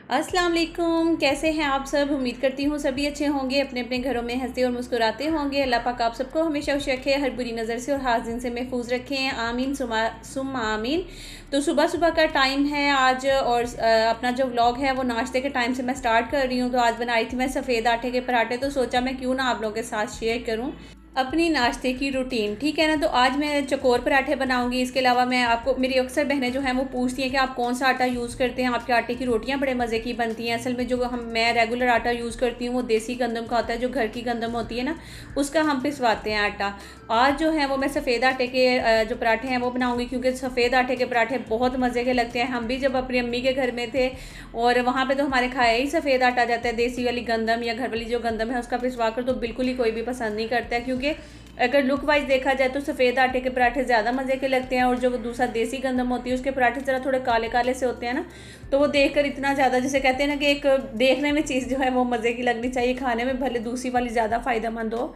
अस्सलाम वालेकुम। कैसे हैं आप सब? उम्मीद करती हूँ सभी अच्छे होंगे, अपने अपने घरों में हंसते और मुस्कुराते होंगे। अल्लाह पाक आप सबको हमेशा खुश रखे, हर बुरी नज़र से और हाजिन से महफूज रखें, आमीन सुम्मा आमीन। तो सुबह सुबह का टाइम है आज और अपना जो व्लॉग है वो नाश्ते के टाइम से मैं स्टार्ट कर रही हूँ। तो आज बनाई थी मैं सफ़ेद आटे के पराठे, तो सोचा मैं क्यों ना आप लोगों के साथ शेयर करूँ अपनी नाश्ते की रूटीन, ठीक है ना। तो आज मैं चकोर पराठे बनाऊंगी। इसके अलावा मैं आपको, मेरी अक्सर बहनें जो हैं वो पूछती हैं कि आप कौन सा आटा यूज़ करते हैं, आपके आटे की रोटियां बड़े मज़े की बनती हैं। असल में जो मैं रेगुलर आटा यूज़ करती हूँ वो देसी गंदम का होता है, जो घर की गंदम होती है ना, उसका हम पिसवाते हैं आटा। आज जो है वो मैं सफ़ेद आटे के जो पराठे हैं वो बनाऊँगी, क्योंकि सफ़ेद आटे के पराठे बहुत मज़े के लगते हैं। हम भी जब अपनी अम्मी के घर में थे और वहाँ पर तो हमारे खाया ही सफ़ेद आटा जाता है, देसी वाली गंदम या घर वाली जो गंदम है उसका पिसवा कर तो बिल्कुल ही कोई भी पसंद नहीं करता है। क्योंकि अगर लुक वाइज देखा जाए तो सफ़ेद आटे के पराठे ज़्यादा मज़े के लगते हैं, और जो दूसरा देसी गंदम होती है उसके पराठे ज़रा थोड़े काले काले से होते हैं ना, तो वो देखकर इतना ज़्यादा, जैसे कहते हैं ना कि एक देखने में चीज़ जो है वो मज़े की लगनी चाहिए, खाने में भले दूसरी वाली ज़्यादा फ़ायदेमंद हो।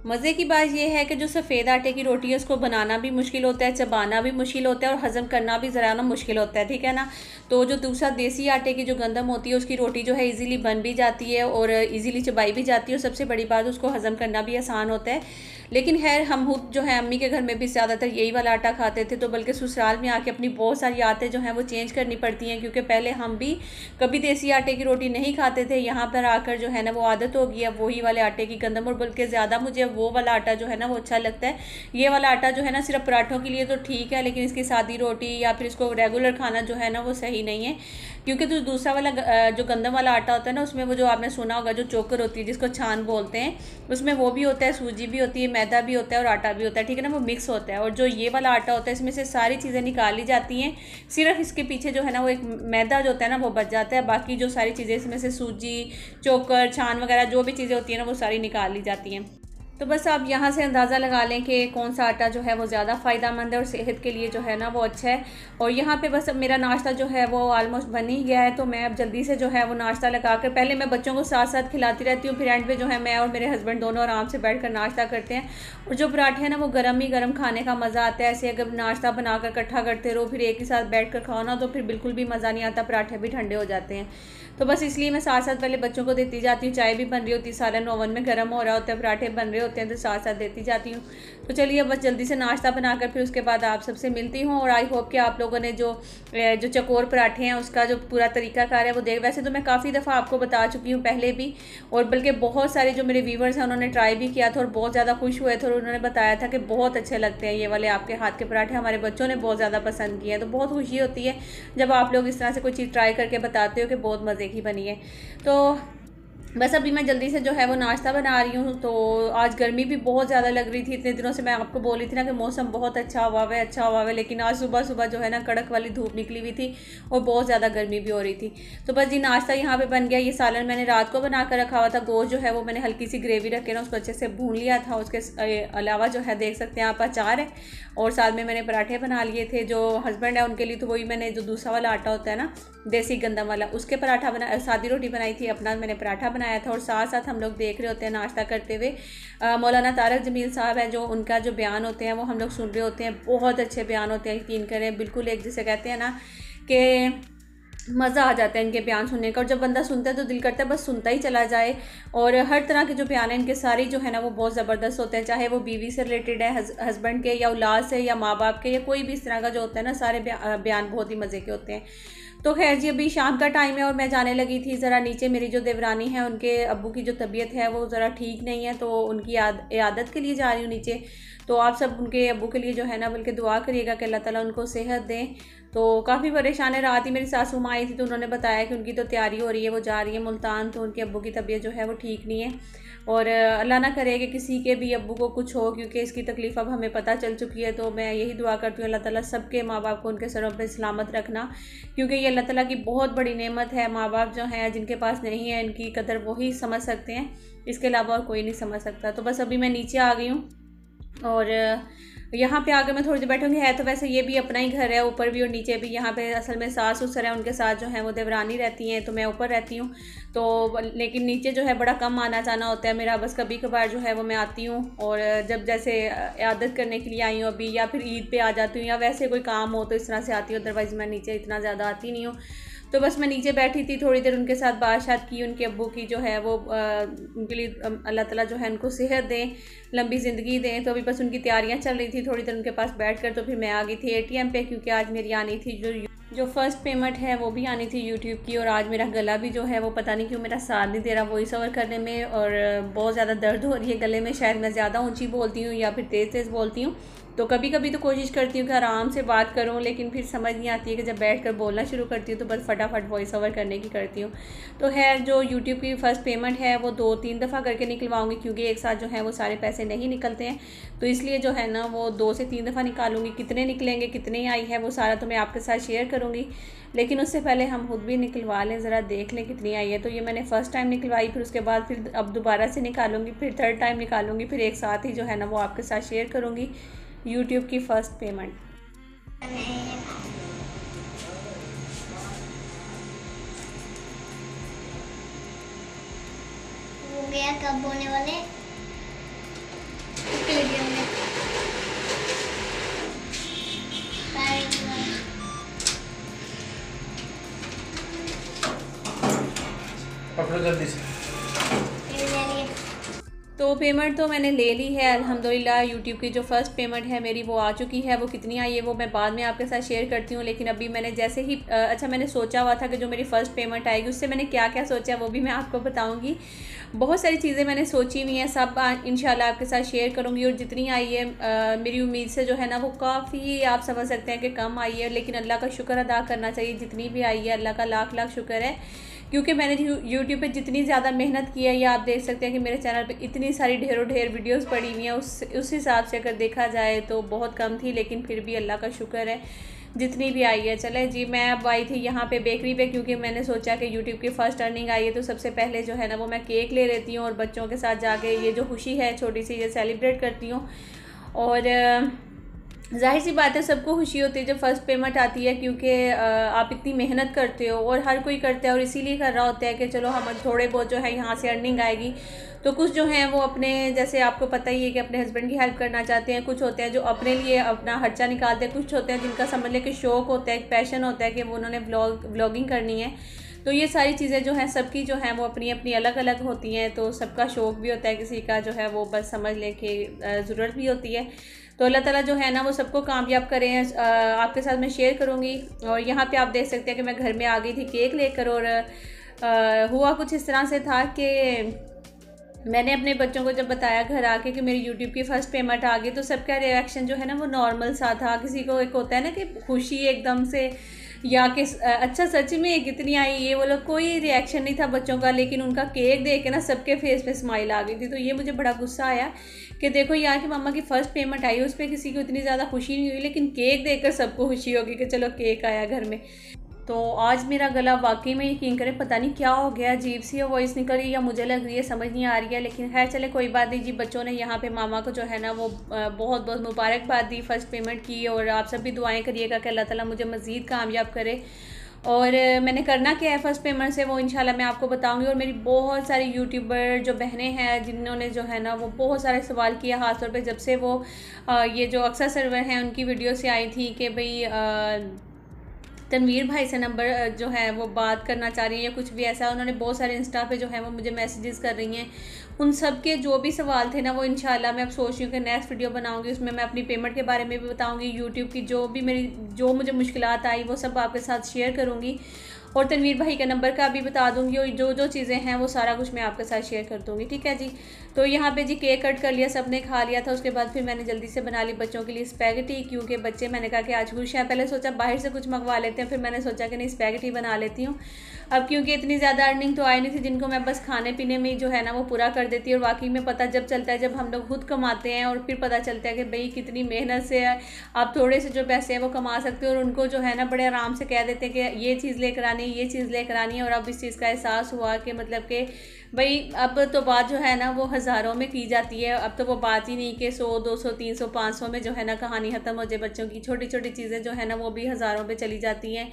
मज़े की बात यह है कि जो सफ़ेद आटे की रोटी है उसको बनाना भी मुश्किल होता है, चबाना भी मुश्किल होता है और हज़म करना भी ज़रा ना मुश्किल होता है, ठीक है ना। तो जो दूसरा देसी आटे की जो गंदम होती है उसकी रोटी जो है इजीली बन भी जाती है और इजीली चबाई भी जाती है, और सबसे बड़ी बात उसको हज़म करना भी आसान होता है। लेकिन खैर हम खुद जो है अम्मी के घर में भी ज़्यादातर यही वाला आटा खाते थे, तो बल्कि ससुराल में आके अपनी बहुत सारी आदतें जो हैं वो चेंज करनी पड़ती हैं, क्योंकि पहले हम भी कभी देसी आटे की रोटी नहीं खाते थे। यहाँ पर आकर जो है ना वो आदत हो गई है वही वाले आटे की गंदम, और बल्कि ज़्यादा मुझे वो वाला आटा जो है ना वो अच्छा लगता है। ये वाला आटा जो है ना सिर्फ पराठों के लिए तो ठीक है, लेकिन इसकी सादी रोटी या फिर इसको रेगुलर खाना जो है ना वो सही नहीं है। क्योंकि जो दूसरा वाला जो गंदम वाला आटा होता है ना, उसमें वो जो आपने सुना होगा जो चोकर होती है जिसको छान बोलते हैं, उसमें वो भी होता है, सूजी भी होती है, मैदा भी होता है और आटा भी होता है, ठीक है ना, वो मिक्स होता है। और जो ये वाला आटा होता है इसमें से सारी चीज़ें निकाली जाती हैं, सिर्फ इसके पीछे जो है ना वो एक मैदा जो होता है ना वो बच जाता है। बाकी जो सारी चीज़ें इसमें से सूजी, चोकर, छान वगैरह जो भी चीज़ें होती हैं ना वो सारी निकाल ली जाती हैं। तो बस आप यहाँ से अंदाज़ा लगा लें कि कौन सा आटा जो है वो ज़्यादा फ़ायदेमंद है और सेहत के लिए जो है ना वो अच्छा है। और यहाँ पे बस मेरा नाश्ता जो है वो ऑलमोस्ट बन ही गया है, तो मैं अब जल्दी से जो है वो नाश्ता लगा कर, पहले मैं बच्चों को साथ साथ खिलाती रहती हूँ, फिर एंड पे जो है मैं और मेरे हस्बैंड दोनों आराम से बैठ कर नाश्ता करते हैं। और जो पराठे हैं ना वो गर्म ही गर्म खाने का मज़ा आता है। ऐसे अगर नाश्ता बनाकर इकट्ठा करते रहो फिर एक ही साथ बैठ कर खाओ ना, तो फिर बिल्कुल भी मज़ा नहीं आता, पराठे भी ठंडे हो जाते हैं। तो बस इसलिए मैं साथ साथ पहले बच्चों को देती जाती हूँ, चाय भी बन रही होती है, सालन ओवन में गर्म हो रहा होता है, पराठे बन रहे होते हैं, तो साथ साथ देती जाती हूँ। तो चलिए बस जल्दी से नाश्ता बनाकर फिर उसके बाद आप सबसे मिलती हूँ। और आई होप कि आप लोगों ने जो चकोर पराठे हैं उसका जो पूरा तरीकाकार है वो देख, वैसे तो मैं काफ़ी दफ़ा आपको बता चुकी हूँ पहले भी, और बल्कि बहुत सारे जो मेरे व्यूवर्स हैं उन्होंने ट्राई भी किया था और बहुत ज़्यादा खुश हुए थे, और उन्होंने बताया था कि बहुत अच्छे लगते हैं ये वाले आपके हाथ के पराठे, हमारे बच्चों ने बहुत ज़्यादा पसंद किए हैं। तो बहुत खुशी होती है जब आप लोग इस तरह से कोई चीज़ ट्राई करके बताते हो कि बहुत मज़े की बनी है। तो बस अभी मैं जल्दी से जो है वो नाश्ता बना रही हूँ। तो आज गर्मी भी बहुत ज़्यादा लग रही थी, इतने दिनों से मैं आपको बोली थी ना कि मौसम बहुत अच्छा हुआ है, अच्छा हुआ है, लेकिन आज सुबह सुबह जो है ना कड़क वाली धूप निकली हुई थी और बहुत ज़्यादा गर्मी भी हो रही थी। तो बस जी नाश्ता यहाँ पे बन गया। ये सालन मैंने रात को बना कर रखा हुआ था, गोश्त जो है वो मैंने हल्की सी ग्रेवी रख के ना उसको अच्छे से भून लिया था। उसके अलावा जो है देख सकते हैं आप अचार है, और साथ में मैंने पराठे बना लिए थे। जो हस्बैंड है उनके लिए तो वही मैंने जो दूसरा वाला आटा होता है ना देसी गंदम वाला, उसके पराठा बना, सादी रोटी बनाई थी, अपना मैंने पराठा बनाया था। और साथ साथ हम लोग देख रहे होते हैं नाश्ता करते हुए मौलाना तारक जमील साहब हैं, जो उनका जो बयान होते हैं वो हम लोग सुन रहे होते हैं। बहुत अच्छे बयान होते हैं, यकीन करें, बिल्कुल एक जिसे कहते हैं ना कि मज़ा आ जाता है इनके बयान सुनने का। और जब बंदा सुनता है तो दिल करता है बस सुनता ही चला जाए। और हर तरह के जो बयान हैं इनके सारी जो है ना वो बहुत ज़बरदस्त होते हैं, चाहे वो बीवी से रिलेटेड है, हस्बैंड के या औलाद से या माँ बाप के या कोई भी इस तरह का जो होता है ना, सारे बयान बहुत ही मज़े के होते हैं। तो खैर जी अभी शाम का टाइम है और मैं जाने लगी थी ज़रा नीचे। मेरी जो देवरानी है उनके अब्बू की जो तबीयत है वो ज़रा ठीक नहीं है, तो उनकी इयादत के लिए जा रही हूँ नीचे। तो आप सब उनके अब्बू के लिए जो है ना बल्कि दुआ करिएगा कि अल्लाह ताला उनको सेहत दें। तो काफ़ी परेशान है। रात ही मेरी सासू माँ आई थी तो उन्होंने बताया कि उनकी तो तैयारी हो रही है, वो जा रही है मुल्तान, तो उनके अब्बू की तबीयत जो है वो ठीक नहीं है। और अल्लाह ना करे कि किसी के भी अब्बू को कुछ हो, क्योंकि इसकी तकलीफ़ अब हमें पता चल चुकी है। तो मैं यही दुआ करती हूँ अल्लाह ताला सबके माँ बाप को उनके सरों पे सलामत रखना, क्योंकि ये अल्लाह ताला की बहुत बड़ी नेमत है। माँ बाप जो हैं जिनके पास नहीं है इनकी कदर वही समझ सकते हैं, इसके अलावा और कोई नहीं समझ सकता। तो बस अभी मैं नीचे आ गई हूँ और यहाँ पे आकर मैं थोड़ी देर बैठूंगी। है तो वैसे ये भी अपना ही घर है, ऊपर भी और नीचे भी। यहाँ पे असल में सास ससुर है, उनके साथ जो है वो देवरानी रहती हैं, तो मैं ऊपर रहती हूँ। तो लेकिन नीचे जो है बड़ा कम आना जाना होता है मेरा, बस कभी कभार जो है वो मैं आती हूँ। और जब जैसे इयादत करने के लिए आई हूँ अभी, या फिर ईद पे आ जाती हूँ, या वैसे कोई काम हो तो इस तरह से आती हूँ, अदरवाइज़ मैं नीचे इतना ज़्यादा आती नहीं हूँ। तो बस मैं नीचे बैठी थी, थोड़ी देर उनके साथ बात की। उनके अब्बू की जो है वो उनके लिए अल्लाह ताला जो है उनको सेहत दें, लंबी ज़िंदगी दें। तो अभी बस उनकी तैयारियां चल रही थी, थोड़ी देर उनके पास बैठकर तो फिर मैं आ गई थी ATM पे, क्योंकि आज मेरी आनी थी जो फर्स्ट पेमेंट है वो भी आनी थी यूट्यूब की। और आज मेरा गला भी जो है वो पता नहीं क्यों मेरा साथ नहीं दे रहा वॉइस ओवर करने में, और बहुत ज़्यादा दर्द हो रही है गले में। शायद मैं ज़्यादा ऊंची बोलती हूँ या फिर तेज़ बोलती हूँ। तो कभी कभी तो कोशिश करती हूँ कि आराम से बात करूँ, लेकिन फिर समझ नहीं आती है कि जब बैठ कर बोलना शुरू करती हूँ तो बस फटाफट वॉइस ओवर करने की करती हूँ। तो है जो यूट्यूब की फ़र्स्ट पेमेंट है वो 2-3 दफ़ा करके निकलवाऊँगी, क्योंकि एक साथ जो है वो सारे पैसे नहीं निकलते हैं। तो इसलिए जो है ना वो 2 से 3 दफ़ा निकालूंगी। कितने निकलेंगे, कितने आई है, वो सारा तो मैं आपके साथ शेयर करूँगी। लेकिन उससे पहले हम खुद भी निकलवा लें, ज़रा देख लें कितनी आई है। तो ये मैंने फ़र्स्ट टाइम निकलवाई, फिर उसके बाद फिर अब दोबारा से निकालूंगी, फिर थर्ड टाइम निकालूंगी, फिर एक साथ ही जो है ना वो आपके साथ शेयर करूँगी यूट्यूब की फ़र्स्ट पेमेंट। हो गया कब होने वाले वीडियो में पकड़ो जल्दी से। तो पेमेंट तो मैंने ले ली है अल्हम्दुलिल्लाह। यूट्यूब की जो फ़र्स्ट पेमेंट है मेरी वो आ चुकी है। वो कितनी आई है वो मैं बाद में आपके साथ शेयर करती हूँ। लेकिन अभी मैंने जैसे ही अच्छा मैंने सोचा हुआ था कि जो मेरी फ़र्स्ट पेमेंट आएगी उससे मैंने क्या क्या सोचा वो भी मैं आपको बताऊँगी। बहुत सारी चीज़ें मैंने सोची हुई हैं, सब इंशाल्लाह आपके साथ शेयर करूँगी। और जितनी आई है मेरी उम्मीद से जो है ना वो काफ़ी आप समझ सकते हैं कि कम आई है, लेकिन अल्लाह का शुक्र अदा करना चाहिए। जितनी भी आई है अल्लाह का लाख लाख शुक्र है, क्योंकि मैंने यूट्यूब पे जितनी ज़्यादा मेहनत की है, या आप देख सकते हैं कि मेरे चैनल पे इतनी सारी ढेरों ढेर वीडियोस पड़ी हुई हैं, उस हिसाब से अगर देखा जाए तो बहुत कम थी। लेकिन फिर भी अल्लाह का शुक्र है जितनी भी आई है। चले जी, मैं अब आई थी यहाँ पे बेकरी पे, क्योंकि मैंने सोचा कि यूट्यूब की फ़र्स्ट अर्निंग आई है तो सबसे पहले जो है ना वो मैं केक ले लेती हूँ और बच्चों के साथ जाके ये जो खुशी है छोटी सी ये सेलिब्रेट करती हूँ। और जाहिर सी बात है सबको खुशी होती है जब फर्स्ट पेमेंट आती है, क्योंकि आप इतनी मेहनत करते हो और हर कोई करता है और इसीलिए कर रहा होता है कि चलो हम थोड़े बहुत जो है यहाँ से अर्निंग आएगी। तो कुछ जो हैं वो अपने, जैसे आपको पता ही है कि अपने हस्बैंड की हेल्प करना चाहते हैं, कुछ होते हैं जो अपने लिए अपना खर्चा निकालते हैं, कुछ होते हैं जिनका समझ लें कि शौक़ होता है, एक पैशन होता है कि वो उन्होंने व्लॉगिंग करनी है। तो ये सारी चीज़ें जो हैं सबकी जो हैं वो अपनी अपनी अलग अलग होती हैं। तो सबका शौक़ भी होता है, किसी का जो है वो बस समझ लें कि ज़रूरत भी होती है। तो अल्लाह ताला जो है ना वो सबको कामयाब करें। आपके साथ मैं शेयर करूँगी। और यहाँ पे आप देख सकते हैं कि मैं घर में आ गई थी केक लेकर, और हुआ कुछ इस तरह से था कि मैंने अपने बच्चों को जब बताया घर आके कि मेरी यूट्यूब की फ़र्स्ट पेमेंट आ गई, तो सबका रिएक्शन जो है ना वो नॉर्मल सा था। किसी को एक होता है ना कि खुशी एकदम से, या कि अच्छा सच में कितनी आई ये, वो लोग कोई रिएक्शन नहीं था बच्चों का। लेकिन उनका केक देख के ना सबके फेस पे स्माइल आ गई थी। तो ये मुझे बड़ा गुस्सा आया कि देखो यार कि मम्मा की फ़र्स्ट पेमेंट आई, उस पर किसी को इतनी ज़्यादा खुशी नहीं हुई, लेकिन केक देखकर सबको खुशी होगी कि चलो केक आया घर में। तो आज मेरा गला वाकई में यकीन करें पता नहीं क्या हो गया, अजीब सी वॉइस निकल रही है या मुझे लग रही है, समझ नहीं आ रही है। लेकिन खैर चले कोई बात नहीं जी। बच्चों ने यहाँ पे मामा को जो है ना वो बहुत बहुत मुबारकबाद दी फ़र्स्ट पेमेंट की। और आप सब भी दुआएं करिएगा कि अल्लाह ताला मुझे मज़ीद कामयाब करे। और मैंने करना क्या है फ़र्स्ट पेमेंट से वो इंशाल्लाह मैं आपको बताऊंगी। और मेरी बहुत सारी यूट्यूबर जो बहनें हैं जिन्होंने जो है ना वो बहुत सारे सवाल किया, ख़ासतौर पे जब से वो ये जो अक्सर सर्वर हैं उनकी वीडियो से आई थी कि भाई तनवीर भाई से नंबर जो है वो बात करना चाह रही हैं या कुछ भी ऐसा। उन्होंने बहुत सारे इंस्टा पे जो है वो मुझे मैसेजेस कर रही हैं। उन सब के जो भी सवाल थे ना वो इंशाल्लाह मैं अब सोच रही हूँ कि नेक्स्ट वीडियो बनाऊंगी, उसमें मैं अपनी पेमेंट के बारे में भी बताऊंगी। यूट्यूब की जो मुझे मुश्किलात आई वो सब आपके साथ शेयर करूँगी। और तनवीर भाई का नंबर का भी बता दूंगी। और जो चीज़ें हैं वो सारा कुछ मैं आपके साथ शेयर कर दूँगी, ठीक है जी। तो यहाँ पे जी केक कट कर लिया, सब ने खा लिया था। उसके बाद फिर मैंने जल्दी से बना ली बच्चों के लिए स्पैगेटी, क्योंकि बच्चे मैंने कहा कि आज खुश हैं। पहले सोचा बाहर से कुछ मंगवा लेते हैं, फिर मैंने सोचा कि नहीं स्पैगेटी बना लेती हूँ। अब क्योंकि इतनी ज़्यादा अर्निंग तो आई नहीं थी जिनको मैं बस खाने पीने में जो है ना वो पूरा कर देती। और वाकई में पता जब चलता है जब हम लोग खुद कमाते हैं, और फिर पता चलता है कि भाई कितनी मेहनत से आप थोड़े से जो पैसे हैं वो कमा सकते हो। और उनको जो है ना बड़े आराम से कह देते हैं कि ये चीज़ लेकर आनी है, ये चीज़ लेकर आनी है। और अब इस चीज़ का एहसास हुआ कि मतलब कि भाई अब तो बात जो है ना वो हज़ारों में की जाती है। अब तो वो बात ही नहीं कि 100, 200, 300, 500 में जो है ना कहानी ख़त्म हो जाए। बच्चों की छोटी छोटी चीज़ें जो है ना वो भी हज़ारों पे चली जाती हैं।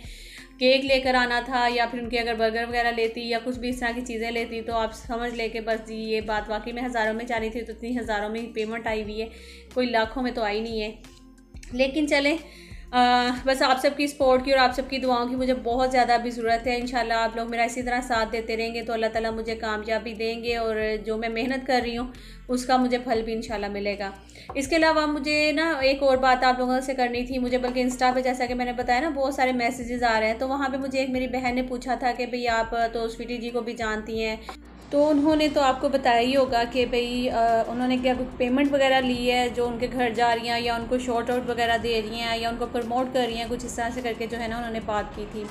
केक लेकर आना था, या फिर उनके अगर बर्गर वगैरह लेती या कुछ भी इस तरह की चीज़ें लेती, तो आप समझ ले कि बस जी ये बात वाकई में हज़ारों में जानी थी। तो इतनी हज़ारों में ही पेमेंट आई हुई है, कोई लाखों में तो आई नहीं है। लेकिन चले बस आप सबकी सपोर्ट की और आप सबकी दुआओं की मुझे बहुत ज़्यादा अभी ज़रूरत है। इंशाल्लाह आप लोग मेरा इसी तरह साथ देते रहेंगे तो अल्लाह ताला मुझे कामयाबी देंगे और जो मैं मेहनत कर रही हूँ उसका मुझे फल भी इंशाल्लाह मिलेगा। इसके अलावा मुझे ना एक और बात आप लोगों से करनी थी। मुझे बल्कि इंस्टा पे जैसा कि मैंने बताया ना बहुत सारे मैसेजेस आ रहे हैं, तो वहाँ पर मुझे एक मेरी बहन ने पूछा था कि भाई आप तो स्वीटी जी को भी जानती हैं, तो उन्होंने तो आपको बताया ही होगा कि भाई उन्होंने क्या पेमेंट वगैरह ली है जो उनके घर जा रही हैं या उनको शॉर्ट आउट वगैरह दे रही हैं या उनको प्रमोट कर रही हैं, कुछ इस तरह से करके जो है ना उन्होंने बात की थी।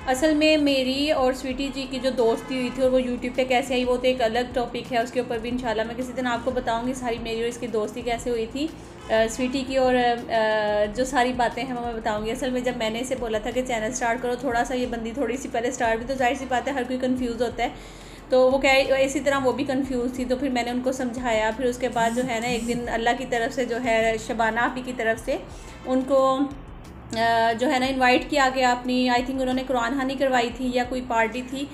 असल में मेरी और स्वीटी जी की जो दोस्ती हुई थी और वो यूट्यूब पे कैसे आई वो तो एक अलग टॉपिक है, उसके ऊपर भी इंशाल्लाह मैं किसी दिन आपको बताऊंगी सारी मेरी और इसकी दोस्ती कैसे हुई थी स्वीटी की, और जो सारी बातें हैं वो मैं बताऊंगी। असल में जब मैंने इसे बोला था कि चैनल स्टार्ट करो, थोड़ा सा ये बंदी थोड़ी सी पहले स्टार्ट हुई, तो जाहिर सी बात है हर कोई कन्फ्यूज़ होता है, तो वो क्या इसी तरह वो भी कंफ्यूज थी। तो फिर मैंने उनको समझाया, फिर उसके बाद जो है ना एक दिन अल्लाह की तरफ से जो है शबाना आपी की तरफ से उनको जो है ना इनवाइट किया गया अपनी, आई थिंक उन्होंने कुरान खानी करवाई थी या कोई पार्टी थी,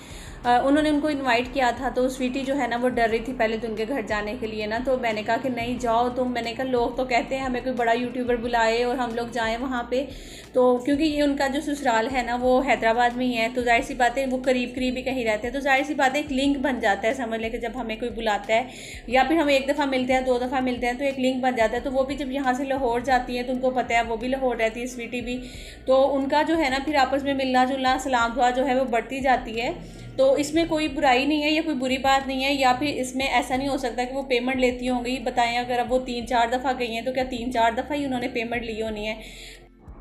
उन्होंने उनको इनवाइट किया था। तो स्वीटी जो है ना वो डर रही थी पहले तो उनके घर जाने के लिए ना, तो मैंने कहा कि नहीं जाओ तुम। मैंने कहा लोग तो कहते हैं हमें कोई बड़ा यूट्यूबर बुलाए और हम लोग जाएं वहाँ पे, तो क्योंकि ये उनका जो ससुराल है ना वो हैदराबाद में ही है, तो जाहिर सी बात है वो करीब करीब ही कहीं रहते हैं, तो जाहिर सी बात है एक लिंक बन जाता है, समझ लें कि जब हमें कोई बुलाता है या फिर हम एक दफ़ा मिलते हैं 2 दफ़ा मिलते हैं तो एक लिंक बन जाता है। तो वो भी जब यहाँ से लाहौर जाती है तो उनको पता है, वो भी लाहौर रहती है स्वीटी भी, तो उनका जो है ना फिर आपस में मिलना जुलना सलाम दुआ जो है वो बढ़ती जाती है। तो इसमें कोई बुराई नहीं है या कोई बुरी बात नहीं है, या फिर इसमें ऐसा नहीं हो सकता कि वो पेमेंट लेती होंगी। बताएं अगर अब वो 3-4 दफ़ा गई हैं तो क्या 3-4 दफ़ा ही उन्होंने पेमेंट ली होनी है।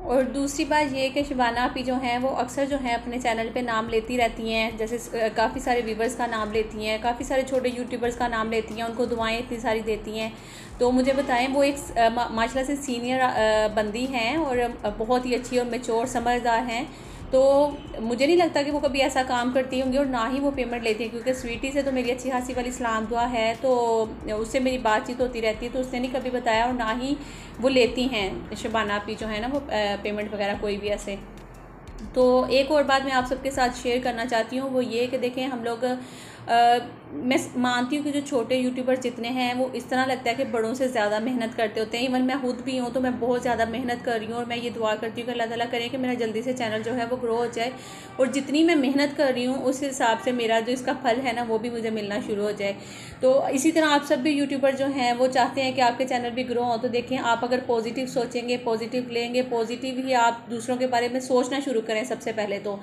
और दूसरी बात ये कि शबाना आपी जो हैं वो अक्सर जो हैं अपने चैनल पे नाम लेती रहती हैं, जैसे काफ़ी सारे व्यूवर्स का नाम लेती हैं, काफ़ी सारे छोटे यूट्यूबर्स का नाम लेती हैं, उनको दुआएं इतनी सारी देती हैं। तो मुझे बताएं वो एक माशाल्लाह से सीनियर बंदी हैं और बहुत ही अच्छी और मैच्योर समझदार हैं, तो मुझे नहीं लगता कि वो कभी ऐसा काम करती होंगी और ना ही वो पेमेंट लेती है, क्योंकि स्वीटी से तो मेरी अच्छी खासी वाली सलाम दुआ है, तो उससे मेरी बातचीत होती रहती है, तो उसने नहीं कभी बताया और ना ही वो लेती हैं शबाना आपी जो है ना वो पेमेंट वगैरह कोई भी ऐसे। तो एक और बात मैं आप सबके साथ शेयर करना चाहती हूँ वो ये कि देखें हम लोग मैं मानती हूँ कि जो छोटे यूट्यूबर्स जितने हैं वो इस तरह लगता है कि बड़ों से ज़्यादा मेहनत करते होते हैं। इवन मैं खुद भी हूँ तो मैं बहुत ज़्यादा मेहनत कर रही हूँ और मैं ये दुआ करती हूँ कि अल्लाह ताला करे कि मेरा जल्दी से चैनल जो है वो ग्रो हो जाए और जितनी मैं मेहनत कर रही हूँ उस हिसाब से मेरा जो इसका फल है ना वो भी मुझे मिलना शुरू हो जाए। तो इसी तरह आप सब भी यूट्यूबर जो हैं वो चाहते हैं कि आपके चैनल भी ग्रो हो, तो देखें आप अगर पॉजिटिव सोचेंगे, पॉजिटिव लेंगे, पॉजिटिव ही आप दूसरों के बारे में सोचना शुरू करें। सबसे पहले तो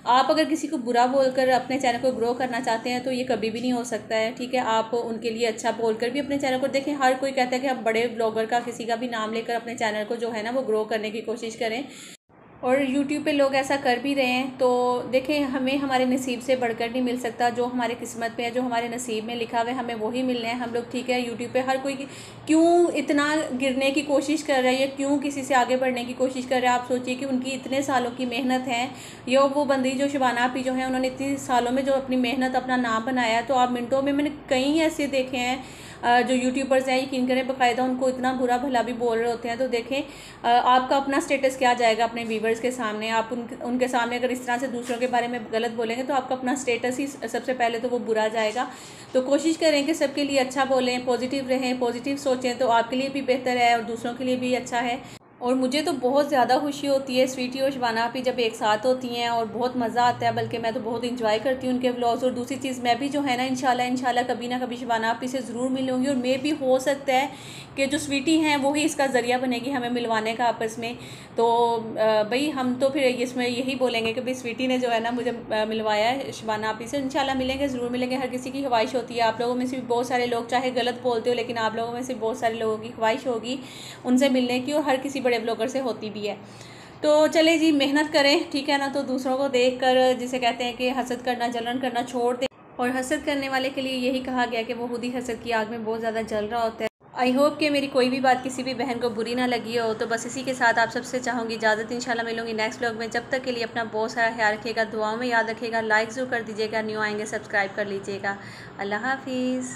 आप अगर किसी को बुरा बोलकर अपने चैनल को ग्रो करना चाहते हैं तो ये कभी भी नहीं हो सकता है, ठीक है। आप उनके लिए अच्छा बोलकर भी अपने चैनल को देखें। हर कोई कहता है कि आप बड़े ब्लॉगर का किसी का भी नाम लेकर अपने चैनल को जो है ना वो ग्रो करने की कोशिश करें, और यूट्यूब पे लोग ऐसा कर भी रहे हैं। तो देखें हमें हमारे नसीब से बढ़कर नहीं मिल सकता, जो हमारे किस्मत पे है, जो हमारे नसीब में लिखा हुआ है हमें वही मिलना है हम लोग, ठीक है। यूट्यूब पे हर कोई क्यों इतना गिरने की कोशिश कर रहा है या क्यों किसी से आगे बढ़ने की कोशिश कर रहा है। आप सोचिए कि उनकी इतने सालों की मेहनत है, या वो बंदी जो शबाना आपी जो है उन्होंने इतने सालों में जो अपनी मेहनत अपना नाम बनाया, तो आप मिनटों में मैंने कई ऐसे देखे हैं जो यूट्यूबर्स हैं, यकीन करें बाकायदा उनको इतना बुरा भला भी बोल रहे होते हैं। तो देखें आपका अपना स्टेटस क्या जाएगा अपने व्यूवर्स के सामने। आप उनके सामने अगर इस तरह से दूसरों के बारे में गलत बोलेंगे तो आपका अपना स्टेटस ही सबसे पहले तो वो बुरा जाएगा। तो कोशिश करें कि सबके लिए अच्छा बोलें, पॉजिटिव रहें, पॉजिटिव सोचें, तो आपके लिए भी बेहतर है और दूसरों के लिए भी अच्छा है। और मुझे तो बहुत ज़्यादा खुशी होती है स्वीटी और शबाना आपी जब एक साथ होती हैं और बहुत मज़ा आता है, बल्कि मैं तो बहुत इंजॉय करती हूँ उनके व्लॉग्स। और दूसरी चीज़ मैं भी जो है ना इंशाल्लाह कभी ना कभी शबाना आपी से ज़रूर मिलूँगी, और मैं भी हो सकता है कि जो स्वीटी हैं वही इसका ज़रिया बनेगी हमें मिलवाने का आपस में। तो भाई हम तो फिर इसमें यही बोलेंगे कि भाई स्वीटी ने जो है ना मुझे मिलवाया है शबाना आपी से। इंशाल्लाह मिलेंगे, ज़रूर मिलेंगे। हर किसी की ख्वाहिश होती है, आप लोगों में से भी बहुत सारे लोग चाहे गलत बोलते हो लेकिन आप लोगों में से बहुत सारे लोगों की ख्वाहिश होगी उनसे मिलने की, और हर किसी बड़े ब्लॉगर से होती भी है। तो चले जी मेहनत करें, ठीक है ना। तो दूसरों को देख कर जिसे कहते हैं कि हसद करना जलन करना छोड़ दें, और हसद करने वाले के लिए यही कहा गया कि वो खुद ही हसद की आग में बहुत ज़्यादा जल रहा होता है। आई होप कि मेरी कोई भी बात किसी भी बहन को बुरी ना लगी हो। तो बस इसी के साथ आप सबसे चाहूँगी इजाज़त, इंशाल्लाह मिलूंगी नेक्स्ट व्लॉग में। जब तक के लिए अपना बहुत सारा ख्याल रखिएगा, दुआओं में याद रखिएगा, लाइक ज़रूर कर दीजिएगा, न्यू आएंगे सब्सक्राइब कर लीजिएगा। अल्लाह हाफिज़।